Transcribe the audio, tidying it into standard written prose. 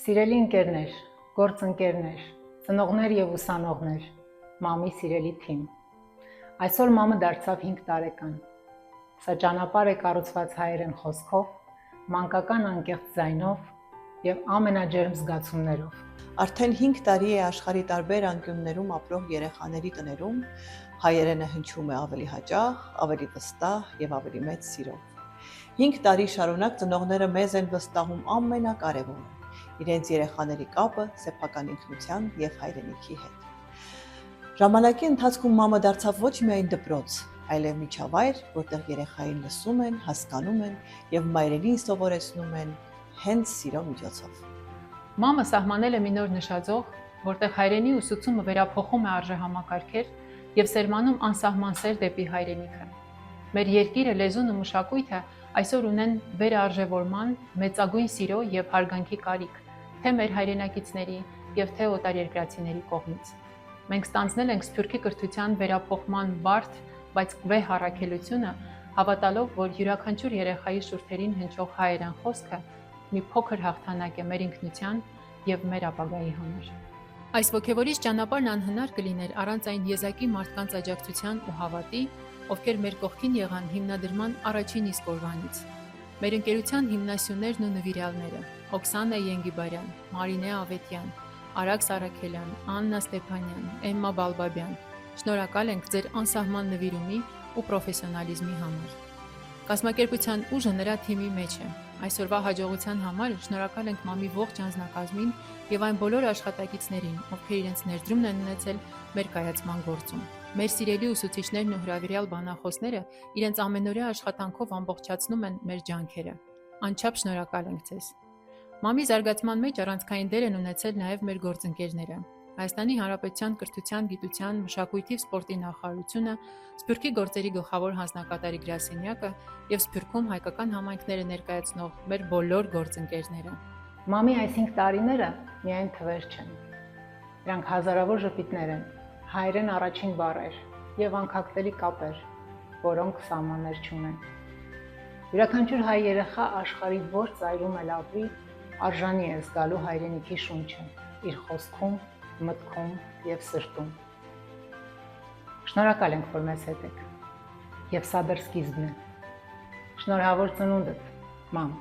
Սիրելի ընկերներ, գործընկերներ, ծնողներ եւ ուսանողներ, մամի սիրելի թիմ։ Այսօր մամը դարձավ 5 տարեկան։ Սա ճանապարհ է կառուցված հայերեն խոսքով, մանկական անկեղծ ձայնով եւ ամենաջերմ զգացումներով։ Արդեն 5 տարի է աշխարհի տարբեր անկյուններում ապրող երեխաների տներում հայերենը հնչում է ավելի հաճախ, ավելի վստահ եւ ավելի մեծ սիրով։ 5 տարի շարունակ ծնողները մեզ են վստահում ամենակարևորը՝ իրենց երեխաների կապը սեփական ինքնության եւ հայրենիքի հետ։ Ժամանակի ընթացքում մամը դարձավ ոչ միայն դպրոց, այլև միջավայր, որտեղ երեխային լսում են, հասկանում են եւ մայրենին սովորեցնում են հենց սիրո միջոցով։ Մամը սահմանել է մի նոր նշաձող, որտեղ հայրենի ուսուցումը վերափոխում է արժեհամակարգեր եւ սերմանում անսահման սեր դեպի հայրենիքը։ Մեր երկիրը, լեզուն ու մշակույթը այսօր ունեն վերարժևորման, մեծագույն սիրո եւ հարգանքի կարիք, թե մեր հայրենակիցների եւ թե օտարերկրացիների կողմից։ Մենք ստանձնել ենք Սփյուռքի կրթության վերափոխման բարդ, բայց վեհ առաքելությունը, հավատալով, որ յուրաքանչյուր երեխայի շուրթերին հնչող հայերեն խոսքը մի փոքր հաղթանակ է մեր ինքնության եւ մեր ապագայի համար։ Այս ոգևորիչ ճանապարհն անհնար կլիներ առանց այն եզակի մարդկանց աջակցության ու հավատի, ովքեր մեր կողքին եղան հիմնադրման առաջին իսկ օրվանից։ Մեր ընկերության հիմնասյուներն ու նվիրյալները՝ Օքսանա Ենգիբարյան, Մարինե Ավետյան, Արաքս Արաքելյան, Աննա Ստեփանյան, Էմմա Բալբաբյան, շնորհակալ ենք ձեր անսահման նվիրումի ու պրոֆեսիոնալիզմի համար։ Կազմակերպության ուժը նրա թիմի մեջ է։ Այսօրվա հաջողության համար շնորհակալ ենք մամի ողջ անձնակազմին եւ այն բոլոր աշխատակիցներին, ովքեր իրենց ներդրումն են ունեցել մեր կայացման գործում։ Մեր սիրելի ուսուցիչներն ու հրավիրյալ բանախոսները իրենց ամենօրյա աշխատանքով ամբողջացնում են մեր ջանքերը։ Անչափ շնորհակալ ենք ձեզ։ Մամի զարգացման մեջ առանցքային դեր են ունեցել նաև մեր գործընկերները։ Հայաստանի Հանրապետության կրթության, գիտության, մշակույթի և սպորտի նախարարությունը, Սփյուռքի գործերի գլխավոր հանձնակատարի գրասենյակը եւ Սփյուռքում հայկական համայնքները ներկայացնող մեր բոլոր գործընկերները։ Մամի այս 5 տարիները միայն թվեր չեն։ Դրանք հազարավոր ժպիտներ են, հայերեն առաջին բառեր եւ անքակտելի կապեր, որոնք սահմաններ չունեն։ Յուրաքանչյուր հայ երեխա աշխարհի որ ծայրում էլ ապրի, արժանի է զգալու հայրենիքի շունչը իր խոսքում, մտքում եւ սրտում։ Շնորհակալ ենք, որ մեզ հետ եք։ Եվ սա դեռ սկիզբն է։ Շնորհավոր ծնունդդ, մամ։